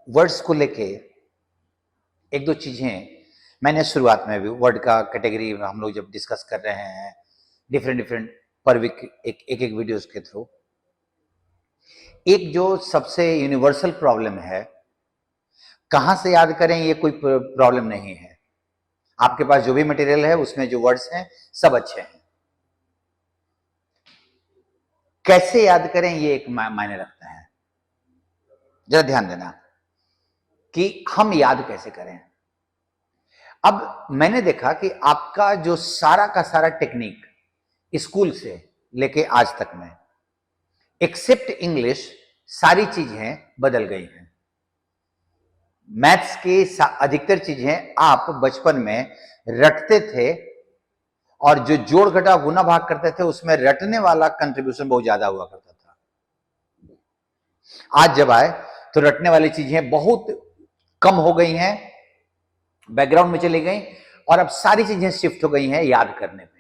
Words को लेके एक दो चीजें मैंने शुरुआत में भी वर्ड का कैटेगरी हम लोग जब डिस्कस कर रहे हैं डिफरेंट डिफरेंट पर वीक एक वीडियोस के थ्रू, एक जो सबसे यूनिवर्सल प्रॉब्लम है, कहां से याद करें ये कोई प्रॉब्लम नहीं है। आपके पास जो भी मटेरियल है उसमें जो वर्ड्स हैं सब अच्छे हैं, कैसे याद करें ये एक मायने रखता है। जरा ध्यान देना कि हम याद कैसे करें। अब मैंने देखा कि आपका जो सारा का सारा टेक्निक स्कूल से लेके आज तक में एक्सेप्ट इंग्लिश सारी चीजें बदल गई हैं। मैथ्स की अधिकतर चीजें आप बचपन में रटते थे और जो जोड़ घटा गुना भाग करते थे उसमें रटने वाला कंट्रीब्यूशन बहुत ज्यादा हुआ करता था। आज जब आए तो रटने वाली चीजें बहुत कम हो गई हैं, बैकग्राउंड में चली गई और अब सारी चीजें शिफ्ट हो गई हैं याद करने पे।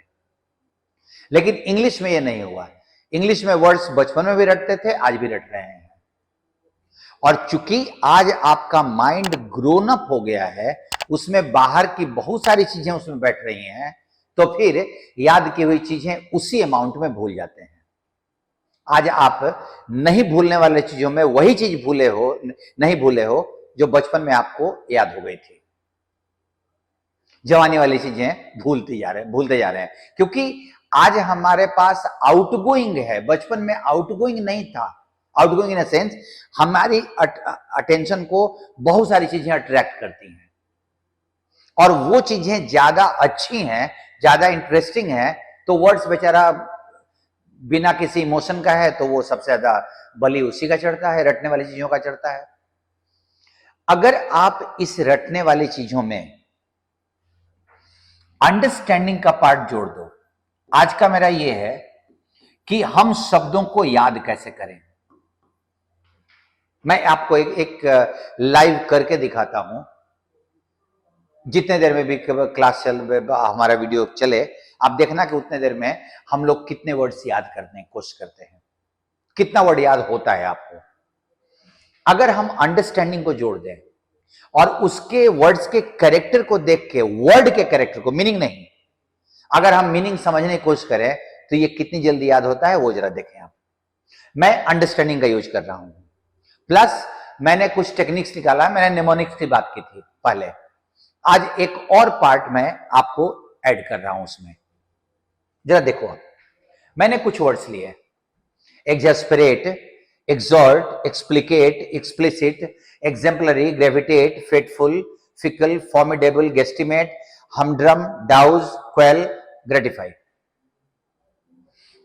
लेकिन इंग्लिश में ये नहीं हुआ। इंग्लिश में वर्ड्स बचपन में भी रटते थे, आज भी रट रहे हैं। और चूंकि आज आपका माइंड ग्रोन अप हो गया है, उसमें बाहर की बहुत सारी चीजें उसमें बैठ रही हैं, तो फिर याद की हुई चीजें उसी अमाउंट में भूल जाते हैं। आज आप नहीं भूलने वाले चीजों में वही चीज नहीं भूले हो जो बचपन में आपको याद हो गई थी। जवानी वाली चीजें भूलते जा रहे हैं क्योंकि आज हमारे पास आउटगोइंग है। बचपन में आउटगोइंग नहीं था। आउटगोइंग इन अ सेंस हमारी अटेंशन को बहुत सारी चीजें अट्रैक्ट करती हैं और वो चीजें ज्यादा अच्छी हैं, ज्यादा इंटरेस्टिंग हैं, तो वर्ड्स बेचारा बिना किसी इमोशन का है तो वो सबसे ज्यादा बलि उसी का चढ़ता है, रटने वाली चीजों का चढ़ता है। अगर आप इस रटने वाली चीजों में अंडरस्टैंडिंग का पार्ट जोड़ दो, आज का मेरा यह है कि हम शब्दों को याद कैसे करें। मैं आपको एक लाइव करके दिखाता हूं। जितने देर में भी क्लास हमारा वीडियो चले, आप देखना कि उतने देर में हम लोग कितने वर्ड्स याद करने की कोशिश करते हैं, कितना वर्ड याद होता है आपको। अगर हम अंडरस्टैंडिंग को जोड़ दें और उसके वर्ड्स के कैरेक्टर को देख के, वर्ड के कैरेक्टर को, मीनिंग नहीं, अगर हम मीनिंग समझने की कोशिश करें तो ये कितनी जल्दी याद होता है वो जरा देखें आप। मैं अंडरस्टैंडिंग का यूज कर रहा हूं, प्लस मैंने कुछ टेक्निक्स निकाला। मैंने निमोनिक्स की बात की थी पहले, आज एक और पार्ट मैं आपको ऐड कर रहा हूं उसमें। जरा देखो आप, मैंने कुछ वर्ड्स लिए: exasperate, exhort, explicate, explicit, exemplary, gravitate, fateful, fickle, formidable, guesstimate, humdrum, douse, quell, gratify.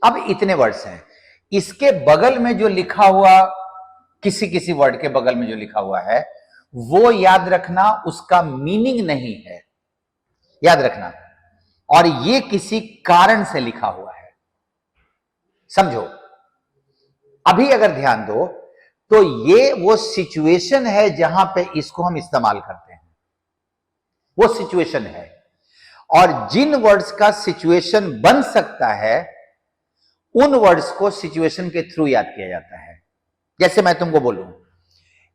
अब इतने वर्ड्स हैं। इसके बगल में जो लिखा हुआ, किसी वर्ड के बगल में जो लिखा हुआ है वो याद रखना, उसका मीनिंग नहीं है, याद रखना। और ये किसी कारण से लिखा हुआ है, समझो। अभी अगर ध्यान दो तो ये वो सिचुएशन है जहां पे इसको हम इस्तेमाल करते हैं, वो सिचुएशन है। और जिन वर्ड्स का सिचुएशन बन सकता है उन वर्ड्स को सिचुएशन के थ्रू याद किया जाता है। जैसे मैं तुमको बोलूं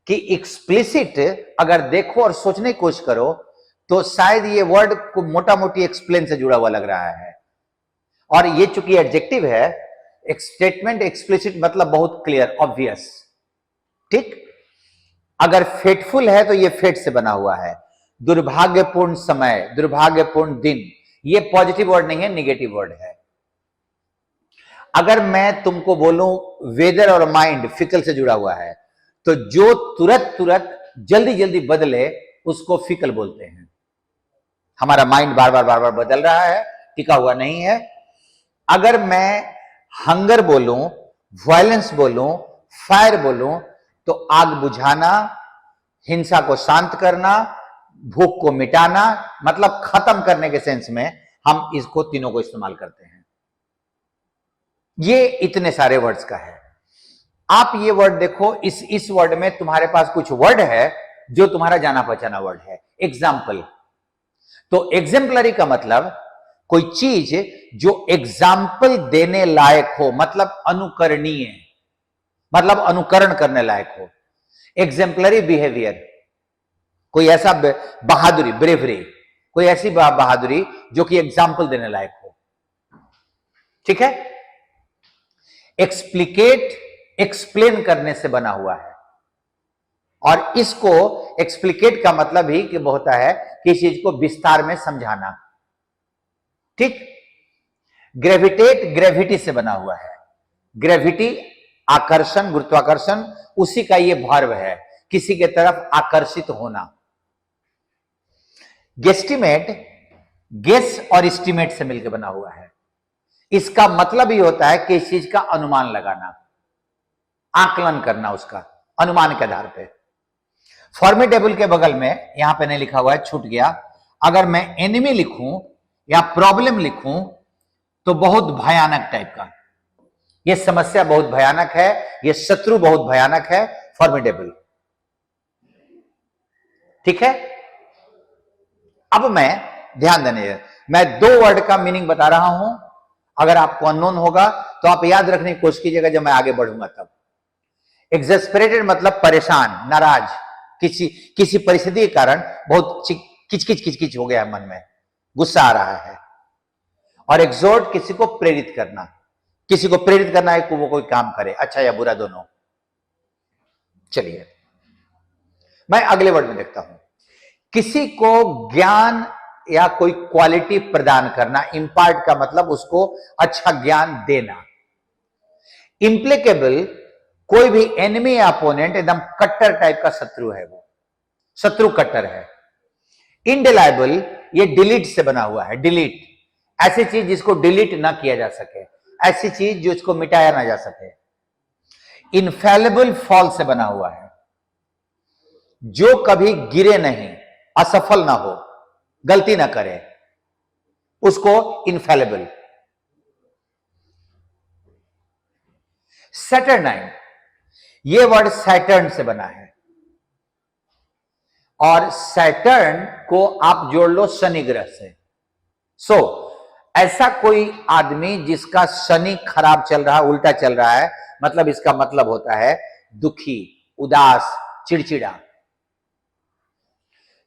कि एक्सप्लिसिट अगर देखो और सोचने की कोशिश करो तो शायद ये वर्ड को मोटा मोटी एक्सप्लेन से जुड़ा हुआ लग रहा है, और ये चूंकि एडजेक्टिव है, स्टेटमेंट एक्सप्लिसिट मतलब बहुत क्लियर, ऑब्वियस, ठीक। अगर फेटफुल है तो ये फेट से बना हुआ है। दुर्भाग्यपूर्ण समय, दुर्भाग्यपूर्ण दिन, ये पॉजिटिव वर्ड नहीं है, निगेटिव वर्ड है। अगर मैं तुमको बोलूं वेदर और माइंड फिकल से जुड़ा हुआ है, तो जो तुरंत जल्दी जल्दी बदले उसको फिकल बोलते हैं। हमारा माइंड बार बार बदल रहा है, टिका हुआ नहीं है। अगर मैं हंगर बोलूं, वायलेंस बोलूं, फायर बोलूं, तो आग बुझाना, हिंसा को शांत करना, भूख को मिटाना, मतलब खत्म करने के सेंस में हम इसको तीनों को इस्तेमाल करते हैं। ये इतने सारे वर्ड्स का है। आप ये वर्ड देखो, इस वर्ड में तुम्हारे पास कुछ वर्ड है जो तुम्हारा जाना पहचाना वर्ड है। एग्जाम्पल, तो एग्जेम्पलरी का मतलब कोई चीज जो एग्जाम्पल देने लायक हो, मतलब अनुकरणीय, मतलब अनुकरण करने लायक हो। एग्जेम्पलरी बिहेवियर, कोई ऐसा बहादुरी, ब्रेवरी, कोई ऐसी बहादुरी जो कि एग्जाम्पल देने लायक हो। ठीक है। एक्सप्लिकेट, एक्सप्लेन करने से बना हुआ है, और इसको एक्सप्लिकेट का मतलब ही कि होता है किसी चीज को विस्तार में समझाना। ठीक। ग्रेविटेट, ग्रेविटी से बना हुआ है। ग्रेविटी आकर्षण, गुरुत्वाकर्षण, उसी का ये वर्ब है, किसी के तरफ आकर्षित होना। गेस्टिमेट, गेस और एस्टिमेट से मिलकर बना हुआ है। इसका मतलब ही होता है कि इस चीज का अनुमान लगाना, आकलन करना, उसका अनुमान के आधार पे। फॉर्मिडेबल के बगल में यहां पे नहीं लिखा हुआ है, छूट गया। अगर मैं एनिमी लिखूं या प्रॉब्लम लिखूं तो बहुत भयानक टाइप का, यह समस्या बहुत भयानक है, यह शत्रु बहुत भयानक है, फॉर्मिडेबल। ठीक है। अब मैं ध्यान देने, मैं दो वर्ड का मीनिंग बता रहा हूं, अगर आपको अननोन होगा तो आप याद रखने की कोशिश कीजिएगा जब मैं आगे बढ़ूंगा तब। एक्सेस्परेटेड मतलब परेशान, नाराज, किसी परिस्थिति के कारण बहुत किचकिच हो गया है, मन में गुस्सा आ रहा है। और एक्सोर्ट, किसी को प्रेरित करना, किसी को प्रेरित करना है कि वो कोई काम करे, अच्छा या बुरा दोनों। चलिए मैं अगले वर्ड में देखता हूं। किसी को ज्ञान या कोई क्वालिटी प्रदान करना, इंपार्ट का मतलब उसको अच्छा ज्ञान देना। इम्प्लीकेबल, कोई भी एनिमी या अपोनेंट एकदम कट्टर टाइप का शत्रु है, वो शत्रु कट्टर है। इनडिलायबल, ये डिलीट से बना हुआ है, डिलीट, ऐसी चीज जिसको डिलीट ना किया जा सके, ऐसी चीज जो इसको मिटाया ना जा सके। इनफेलेबल, फॉल से बना हुआ है, जो कभी गिरे नहीं, असफल ना हो, गलती ना करे, उसको इनफेलेबल। सैटरनाइन, यह वर्ड सैटर्न से बना है, और सैटर्न को आप जोड़ लो शनि ग्रह से। ऐसा कोई आदमी जिसका शनि खराब चल रहा है, उल्टा चल रहा है, मतलब इसका मतलब होता है दुखी, उदास, चिड़चिड़ा।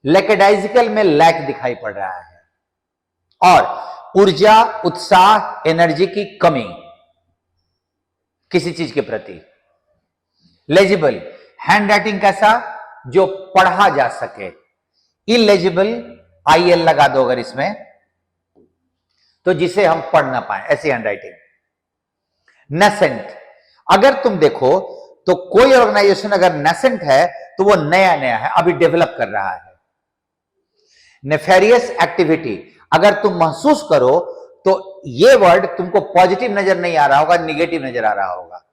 लेकेडाइजिकल में लैक दिखाई पड़ रहा है, और ऊर्जा, उत्साह, एनर्जी की कमी किसी चीज के प्रति। लेजिबल, हैंड राइटिंग कैसा, जो पढ़ा जा सके। इलेजिबल, IL लगा दो अगर इसमें, तो जिसे हम पढ़ ना पाए, ऐसी हैंड राइटिंग। नेसेंट, अगर तुम देखो तो कोई ऑर्गेनाइजेशन अगर नेसेंट है तो वो नया नया है, अभी डेवलप कर रहा है। नेफेरियस एक्टिविटी, अगर तुम महसूस करो तो ये वर्ड तुमको पॉजिटिव नजर नहीं आ रहा होगा, निगेटिव नजर आ रहा होगा।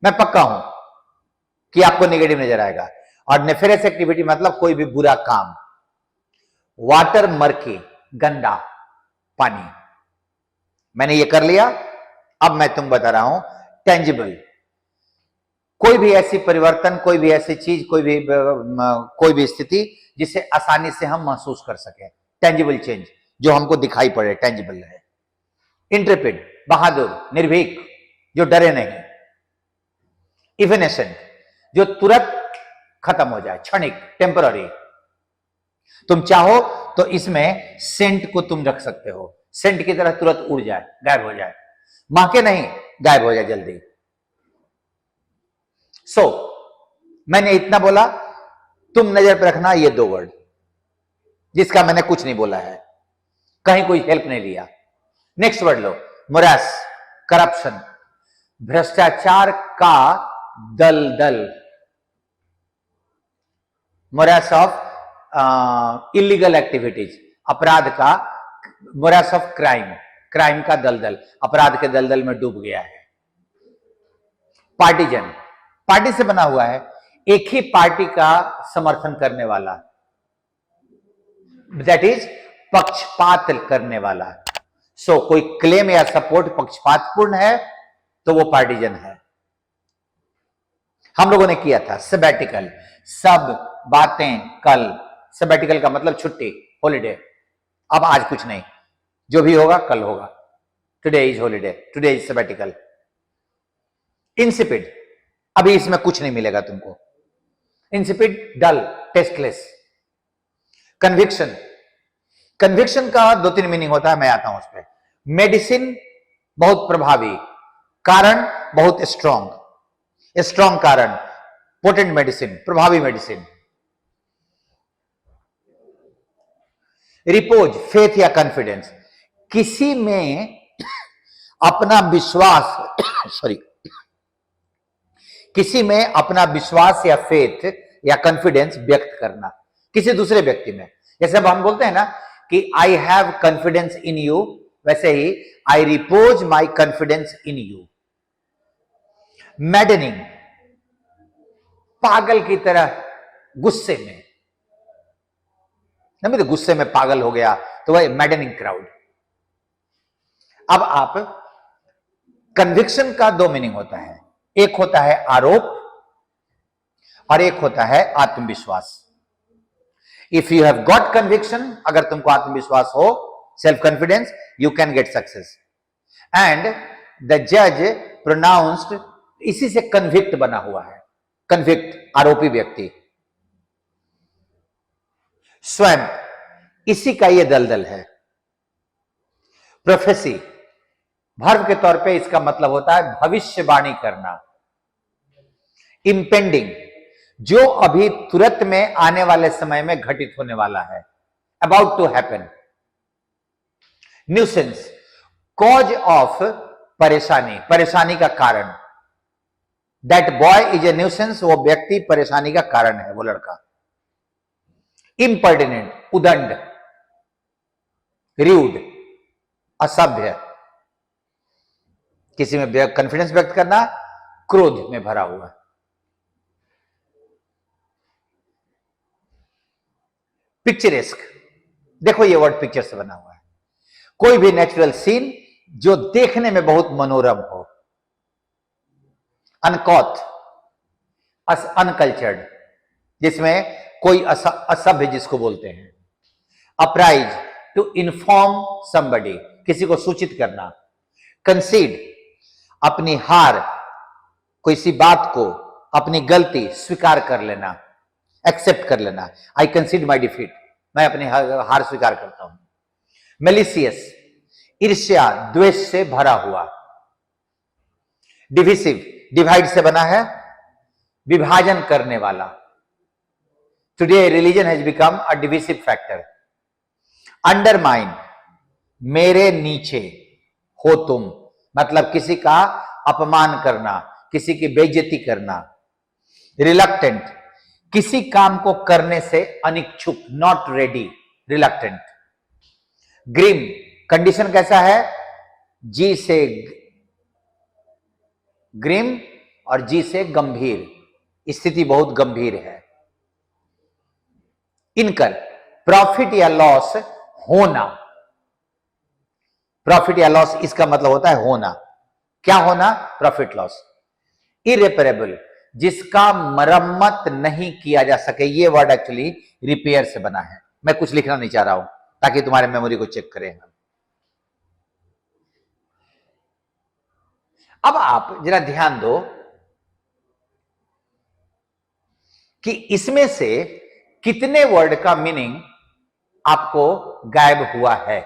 मैं पक्का हूं कि आपको निगेटिव नजर आएगा। और नेफेरियस एक्टिविटी मतलब कोई भी बुरा काम। वाटर मर्की, गंदा पानी, मैंने ये कर लिया। अब मैं तुम बता रहा हूं टेंजिबल, कोई भी ऐसी परिवर्तन, कोई भी ऐसी चीज, कोई भी स्थिति जिसे आसानी से हम महसूस कर सके। टेंजिबल चेंज, जो हमको दिखाई पड़े, टेंजिबल है। इंट्रेपिड, बहादुर, निर्भीक, जो डरे नहीं। इवेनेसेंट, जो तुरंत खत्म हो जाए, क्षणिक, टेम्पररी। तुम चाहो तो इसमें सेंट को तुम रख सकते हो, सेंट की तरह तुरंत उड़ जाए, गायब हो जाए, महके नहीं, गायब हो जाए जल्दी। मैंने इतना बोला, तुम नजर पर रखना ये दो वर्ड, जिसका मैंने कुछ नहीं बोला है, कहीं कोई हेल्प नहीं लिया। नेक्स्ट वर्ड लो, मोरास, करप्शन, भ्रष्टाचार का दलदल। मोरास ऑफ इलीगल एक्टिविटीज, अपराध का, मोरास ऑफ क्राइम, क्राइम का दलदल, अपराध के दलदल में डूब गया है। पार्टीजन, पार्टी से बना हुआ है, एक ही पार्टी का समर्थन करने वाला, दैट इज पक्षपात करने वाला। कोई क्लेम या सपोर्ट पक्षपातपूर्ण है तो वो पार्टीजन है। हम लोगों ने किया था सबैटिकल, सब बातें कल। सबैटिकल का मतलब छुट्टी, हॉलीडे। अब आज कुछ नहीं, जो भी होगा कल होगा। Today is holiday, today is sabbatical. Insipid, अभी इसमें कुछ नहीं मिलेगा तुमको, इंसिपिड, डल, टेस्टलेस। कन्विक्शन, कन्विक्शन का 2-3 मीनिंग होता है, मैं आता हूं उस पर। मेडिसिन, बहुत प्रभावी, कारण बहुत स्ट्रॉन्ग, स्ट्रॉन्ग कारण, पोटेंट मेडिसिन, प्रभावी मेडिसिन। रिपोज, फेथ या कॉन्फिडेंस, किसी में अपना विश्वास सॉरी किसी में अपना विश्वास या फेथ या कॉन्फिडेंस व्यक्त करना किसी दूसरे व्यक्ति में। जैसे अब हम बोलते हैं ना कि I have confidence in you, वैसे ही I repose my confidence in you. Maddening, पागल की तरह, गुस्से में, नहीं तो गुस्से में पागल हो गया तो वह मैडनिंग क्राउड। अब आप, कन्विक्शन का 2 मीनिंग होता है, एक होता है आरोप और एक होता है आत्मविश्वास। If you have got conviction, अगर तुमको आत्मविश्वास हो, self confidence, you can get success. And the जज प्रोनाउंस्ड, इसी से कन्विक्ट बना हुआ है, कन्विक्ट, आरोपी व्यक्ति। स्वयं, इसी का यह दलदल है। प्रोफेसी, वर्ब के तौर पे इसका मतलब होता है भविष्यवाणी करना। इंपेंडिंग, जो अभी तुरंत में आने वाले समय में घटित होने वाला है, about to happen. Nuisance, cause of, परेशानी, परेशानी का कारण। That boy is a nuisance, वो व्यक्ति परेशानी का कारण है, वो लड़का। इम्पर्टिनेंट, उदंड, रूड, असभ्य, किसी में कॉन्फिडेंस व्यक्त करना, क्रोध में भरा हुआ। पिक्चरेस्क, देखो ये वर्ड पिक्चर से बना हुआ है, कोई भी नेचुरल सीन जो देखने में बहुत मनोरम हो। अनकॉथ, अनकल्चर्ड, जिसमें कोई असभ्य जिसको बोलते हैं। अप्राइज, टू इन्फॉर्म समबडी, किसी को सूचित करना। कंसीड, अपनी हार, किसी बात को, अपनी गलती स्वीकार कर लेना, एक्सेप्ट कर लेना। आई कंसीड माई डिफीट, मैं अपनी हार स्वीकार करता हूं। मेलिसियस, ईर्ष्या, द्वेष से भरा हुआ। डिविसिव, डिवाइड से बना है, विभाजन करने वाला। Today religion has become a divisive factor. Undermine, मेरे नीचे हो तुम, मतलब किसी का अपमान करना, किसी की बेइज्जती करना। रिलक्टेंट, किसी काम को करने से अनिच्छुक, not ready, reluctant. Grim, condition कैसा है, जी से ग्रीम और जी से गंभीर, स्थिति बहुत गंभीर है। इनकर, प्रॉफिट या लॉस, होना। प्रॉफिट या लॉस, इसका मतलब होता है होना। क्या होना, प्रॉफिट लॉस। इरेपरेबल, जिसका मरम्मत नहीं किया जा सके, ये वर्ड एक्चुअली रिपेयर से बना है। मैं कुछ लिखना नहीं चाह रहा हूं ताकि तुम्हारे मेमोरी को चेक करें। अब आप जरा ध्यान दो कि इसमें से कितने वर्ड का मीनिंग आपको गायब हुआ है।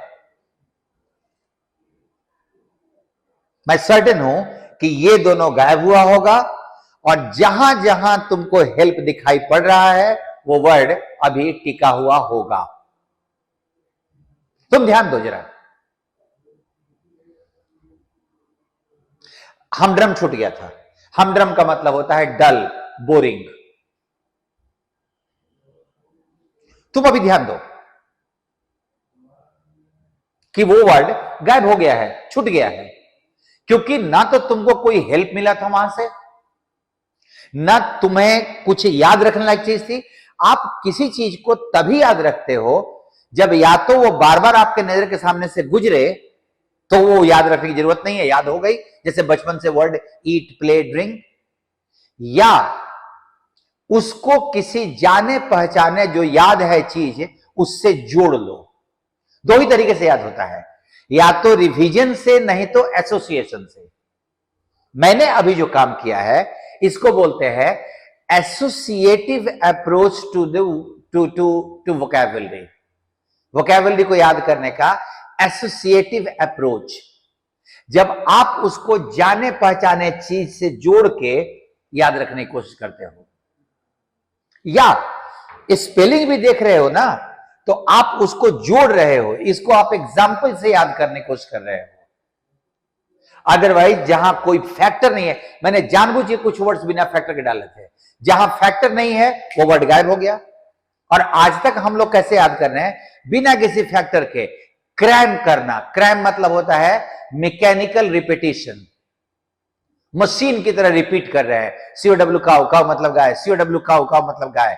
मैं सर्टेन हूं कि ये दोनों गायब हुआ होगा, और जहां जहां तुमको हेल्प दिखाई पड़ रहा है वो वर्ड अभी टिका हुआ होगा। तुम ध्यान दो जरा। हमड्रम छूट गया था। हमड्रम का मतलब होता है डल, बोरिंग। तुम अभी ध्यान दो कि वो वर्ड गायब हो गया है, छूट गया है, क्योंकि ना तो तुमको कोई हेल्प मिला था वहां से, ना तुम्हें कुछ याद रखने लायक चीज थी। आप किसी चीज को तभी याद रखते हो जब या तो वो बार बार आपके नजर के सामने से गुजरे, तो वो याद रखने की जरूरत नहीं है, याद हो गई। जैसे बचपन से वर्ड ईट, प्ले, ड्रिंक, या उसको किसी जाने पहचाने जो याद है चीज उससे जोड़ लो। दो ही तरीके से याद होता है, या तो रिवीजन से, नहीं तो एसोसिएशन से। मैंने अभी जो काम किया है इसको बोलते हैं associative approach to vocabulary, vocabulary को याद करने का एसोसिएटिव अप्रोच, जब आप उसको जाने पहचाने चीज से जोड़ के याद रखने की कोशिश करते हो, या स्पेलिंग भी देख रहे हो ना, तो आप उसको जोड़ रहे हो, इसको आप एग्जाम्पल से याद करने की कोशिश कर रहे हो। अदरवाइज जहां कोई फैक्टर नहीं है, मैंने जानबूझ के कुछ वर्ड्स बिना फैक्टर के डाले थे, जहां फैक्टर नहीं है वो वर्ड गायब हो गया। और आज तक हम लोग कैसे याद कर रहे हैं, बिना किसी फैक्टर के क्रैम करना। क्रैम मतलब होता है मैकेनिकल रिपीटिशन, मशीन की तरह रिपीट कर रहे हैं। COW काउ, काउ मतलब गाय, COW काउ, काउ मतलब गाय।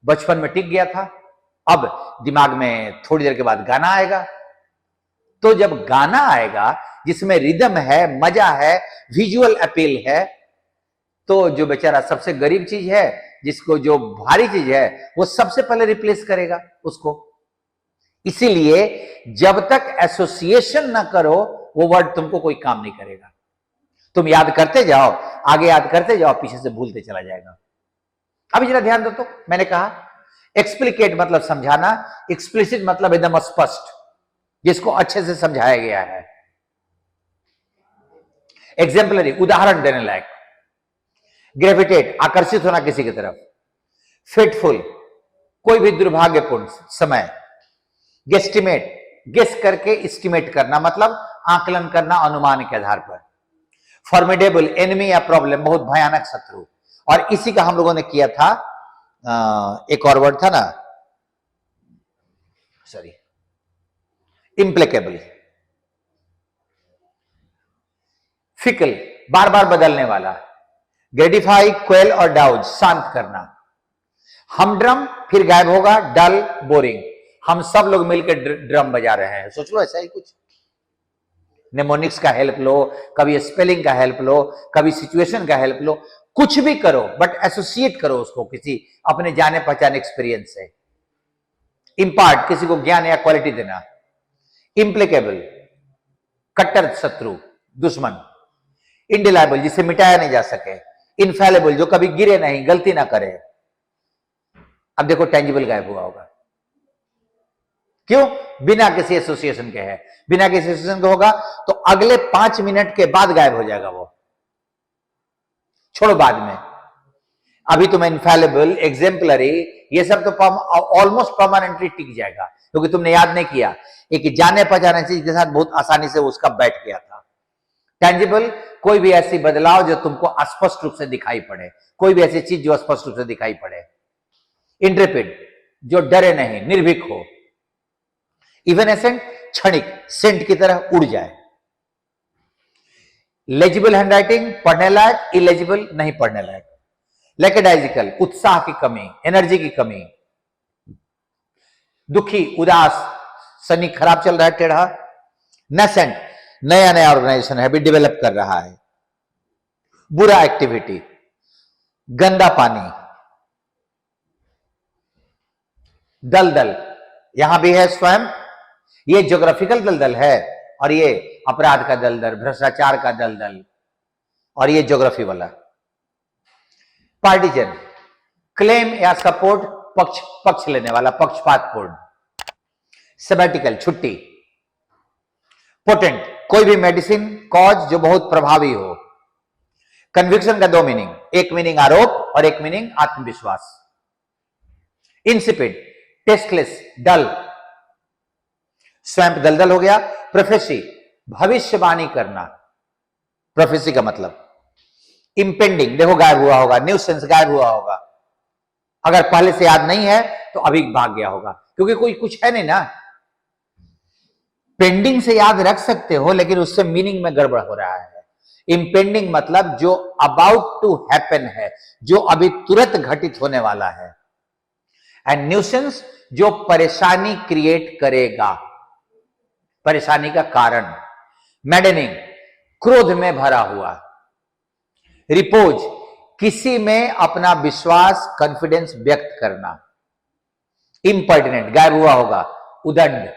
बचपन में टिक गया था, अब दिमाग में थोड़ी देर के बाद गाना आएगा। तो जब गाना आएगा जिसमें रिदम है, मजा है, विजुअल अपील है, तो जो बेचारा सबसे गरीब चीज है, जिसको जो भारी चीज है, वो सबसे पहले रिप्लेस करेगा उसको। इसीलिए जब तक एसोसिएशन ना करो वो वर्ड तुमको कोई काम नहीं करेगा। तुम याद करते जाओ, आगे याद करते जाओ, पीछे से भूलते चला जाएगा। अभी जरा ध्यान दो, तो मैंने कहा एक्सप्लिकेट मतलब समझाना, एक्सप्लिसिट मतलब एकदम स्पष्ट, जिसको अच्छे से समझाया गया है। एग्जाम्पलरी उदाहरण देने लायक। ग्रेविटेट आकर्षित होना किसी की तरफ। फेटफुल कोई भी दुर्भाग्यपूर्ण समय। गेस्टिमेट गेस करके एस्टिमेट करना मतलब आकलन करना अनुमान के आधार पर। फॉर्मिडेबल एनिमी या प्रॉब्लम बहुत भयानक शत्रु। और इसी का हम लोगों ने किया था, एक और वर्ड था ना, सॉरी, इम्प्लिकेबल। फिकल बार बार बदलने वाला। ग्रेडिफाई क्वेल और डाउज शांत करना। हमड्रम फिर गायब होगा, डल बोरिंग। हम सब लोग मिलकर ड्रम बजा रहे हैं, सोच लो ऐसा ही कुछ। नेमोनिक्स का हेल्प लो, कभी स्पेलिंग का हेल्प लो, कभी सिचुएशन का हेल्प लो, कुछ भी करो बट एसोसिएट करो उसको किसी अपने जाने पहचाने एक्सपीरियंस से। इंपार्ट किसी को ज्ञान या क्वालिटी देना। इम्प्लिकेबल कट्टर शत्रु, दुश्मन। इंडिलाइबल जिसे मिटाया नहीं जा सके। इनफैलेबल जो कभी गिरे नहीं, गलती ना करे। अब देखो टेंजिबल गायब हुआ होगा, क्यों? बिना किसी एसोसिएशन के है। बिना किसी एसोसिएशन के होगा तो अगले 5 मिनट के बाद गायब हो जाएगा वो, छोड़ो बाद में। अभी तुम्हें इनफैलेबल, एग्जाम्पलरी, ये सब तो ऑलमोस्ट परमानेंटली टिक जाएगा, क्योंकि तुमने याद नहीं किया। एक जाने पहचाने चीज के साथ बहुत आसानी से उसका बैठ गया था। टेंजिबल कोई भी ऐसी बदलाव जो तुमको स्पष्ट रूप से दिखाई पड़े, कोई भी ऐसी चीज जो स्पष्ट रूप से दिखाई पड़े। इंट्रेपिड जो डरे नहीं, निर्भीक हो। इवेनेसेंट क्षणिक, सेंट की तरह उड़ जाए। लेजिबल हैंडराइटिंग पढ़ने लायक, इलेजिबल नहीं पढ़ने लायक। लेकेडाइजिकल उत्साह की कमी, एनर्जी की कमी। दुखी, उदास, शनि खराब चल रहा है, टेढ़ा। नेसेंट नया नया ऑर्गेनाइजेशन है, अभी डेवलप कर रहा है। बुरा एक्टिविटी, गंदा पानी। दलदल यहां भी है स्वयं, ये ज्योग्राफिकल दलदल है, और ये अपराध का दलदल, भ्रष्टाचार का दलदल, और ये ज्योग्राफी वाला। पार्टीजन क्लेम या सपोर्ट, पक्ष लेने वाला, पक्षपातपूर्ण। सेबेटिकल छुट्टी। पोटेंट कोई भी मेडिसिन, कॉज जो बहुत प्रभावी हो। कन्विक्शन का 2 मीनिंग, एक मीनिंग आरोप और एक मीनिंग आत्मविश्वास। इंसिपिड टेस्टलेस, डल। स्वैम्प दलदल हो गया। प्रोफेसी भविष्यवाणी करना, प्रोफेसी का मतलब। इंपेंडिंग देखो गायब हुआ होगा, न्यूसेंस गायब हुआ होगा। अगर पहले से याद नहीं है तो अभी भाग गया होगा, क्योंकि कोई कुछ है नहीं ना। पेंडिंग से याद रख सकते हो, लेकिन उससे मीनिंग में गड़बड़ हो रहा है। इंपेंडिंग मतलब जो अबाउट टू हैपन है, जो अभी तुरंत घटित होने वाला है। एंड न्यूसेंस जो परेशानी क्रिएट करेगा, परेशानी का कारण। मैडनिंग क्रोध में भरा हुआ। रिपोज किसी में अपना विश्वास, कॉन्फिडेंस व्यक्त करना। इंपर्टिनेंट गायब हुआ होगा, उदंड।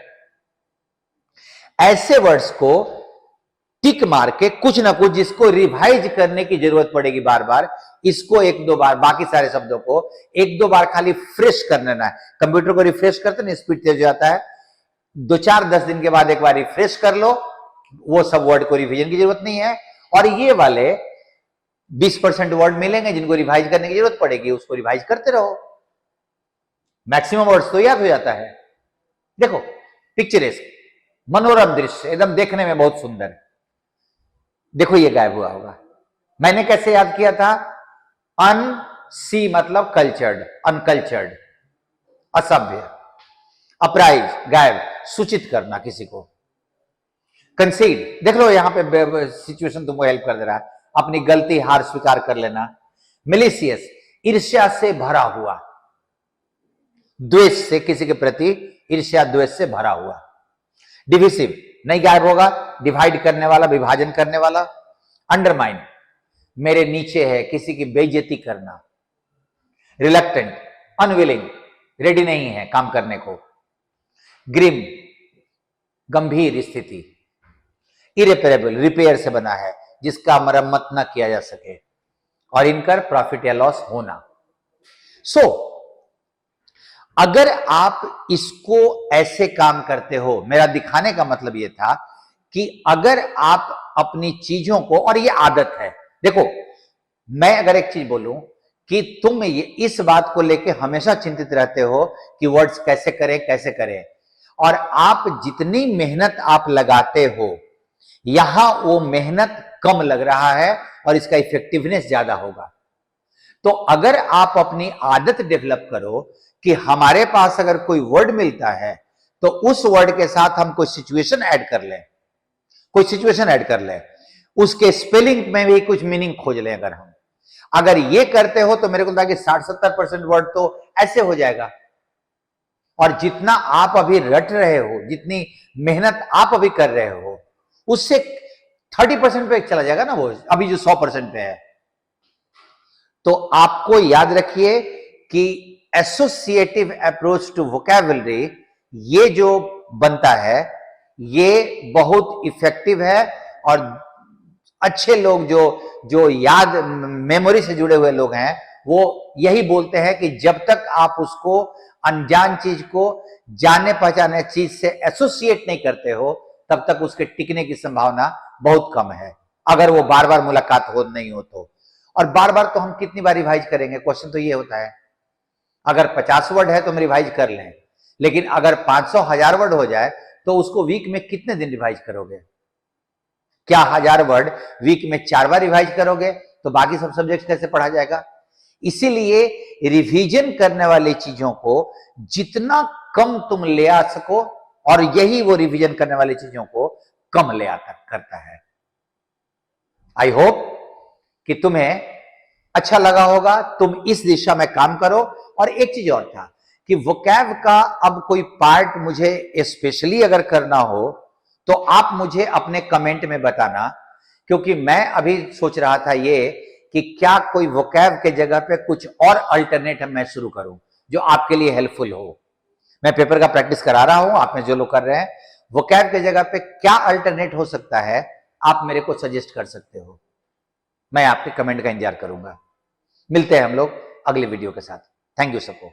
ऐसे वर्ड्स को टिक मार के कुछ ना कुछ जिसको रिवाइज करने की जरूरत पड़ेगी बार बार, इसको एक दो बार, बाकी सारे शब्दों को एक दो बार खाली फ्रेश कर लेना है। कंप्यूटर को रिफ्रेश करते ना, स्पीड तेज हो जाता है। 2-4-10 दिन के बाद एक बार रिफ्रेश कर लो, वो सब वर्ड को रिवीजन की जरूरत नहीं है। और ये वाले 20% वर्ड मिलेंगे जिनको रिवाइज करने की जरूरत पड़ेगी, उसको रिवाइज करते रहो, मैक्सिमम वर्ड्स तो याद हो जाता है। देखो, पिक्चरेस्क, मनोरम दृश्य, एकदम देखने में बहुत सुंदर। देखो ये गायब हुआ होगा। मैंने कैसे याद किया था? अन सी मतलब कल्चर्ड, अनकल्चर्ड, असभ्य। अपराइज गायब, सूचित करना किसी को। कंसीड, देख लो यहां पे सिचुएशन तुमको हेल्प कर दे रहा है, अपनी गलती हार स्वीकार कर लेना। मिलिशियस, ईर्ष्या से भरा हुआ, द्वेष से, किसी के प्रति ईर्ष्या द्वेष से भरा हुआ। डिविसिव नहीं गायब होगा, डिवाइड करने वाला, विभाजन करने वाला। अंडरमाइन, मेरे नीचे है, किसी की बेइज्जती करना। रिलक्टेंट, अनविलिंग, रेडी नहीं है काम करने को। ग्रिम, गंभीर स्थिति। इरेपेरेबल, रिपेयर से बना है, जिसका मरम्मत न किया जा सके। और इनकर प्रॉफिट या लॉस होना। अगर आप इसको ऐसे काम करते हो, मेरा दिखाने का मतलब यह था कि अगर आप अपनी चीजों को, और ये आदत है, देखो मैं अगर एक चीज बोलूं कि तुम ये इस बात को लेके हमेशा चिंतित रहते हो कि वर्ड्स कैसे करें, और आप जितनी मेहनत आप लगाते हो, यहां वो मेहनत कम लग रहा है और इसका इफेक्टिवनेस ज्यादा होगा। तो अगर आप अपनी आदत डेवलप करो कि हमारे पास अगर कोई वर्ड मिलता है तो उस वर्ड के साथ हम कोई सिचुएशन ऐड कर लें, उसके स्पेलिंग में भी कुछ मीनिंग खोज लें। अगर ये करते हो तो मेरे को लगता है कि 60-70% वर्ड तो ऐसे हो जाएगा। और जितना आप अभी रट रहे हो, जितनी मेहनत आप अभी कर रहे हो, उससे 30% पे चला जाएगा ना वो, अभी जो 100% पे है। तो आपको याद रखिए कि एसोसिएटिव अप्रोच टू वोकैबुलरी, ये जो बनता है, ये बहुत इफेक्टिव है। और अच्छे लोग जो याद, मेमोरी से जुड़े हुए लोग हैं, वो यही बोलते हैं कि जब तक आप उसको अनजान चीज को जाने पहचाने चीज से एसोसिएट नहीं करते हो, तब तक उसके टिकने की संभावना बहुत कम है, अगर वो बार बार मुलाकात हो नहीं हो तो। और बार बार तो हम कितनी बार रिवाइज करेंगे? क्वेश्चन तो ये होता है। अगर 50 वर्ड है तो हम रिवाइज कर लें, लेकिन अगर 500-1000 वर्ड हो जाए तो उसको वीक में कितने दिन रिवाइज करोगे? क्या 1000 वर्ड वीक में 4 बार रिवाइज करोगे तो बाकी सब सब्जेक्ट कैसे पढ़ा जाएगा? इसीलिए रिवीजन करने वाली चीजों को जितना कम तुम ले आ सको, और यही वो रिवीजन करने वाली चीजों को कम ले आता करता है। आई होप कि तुम्हें अच्छा लगा होगा, तुम इस दिशा में काम करो। और एक चीज और था कि वोकैब का अब कोई पार्ट मुझे स्पेशली अगर करना हो तो आप मुझे अपने कमेंट में बताना, क्योंकि मैं अभी सोच रहा था ये कि क्या कोई वोकैब के जगह पे कुछ और अल्टरनेटिव मैं शुरू करूं जो आपके लिए हेल्पफुल हो। मैं पेपर का प्रैक्टिस करा रहा हूं, आप में जो लोग कर रहे हैं, वोकैब के जगह पे क्या अल्टरनेट हो सकता है, आप मेरे को सजेस्ट कर सकते हो। मैं आपके कमेंट का इंतजार करूंगा। मिलते हैं हम लोग अगले वीडियो के साथ। थैंक यू सबको।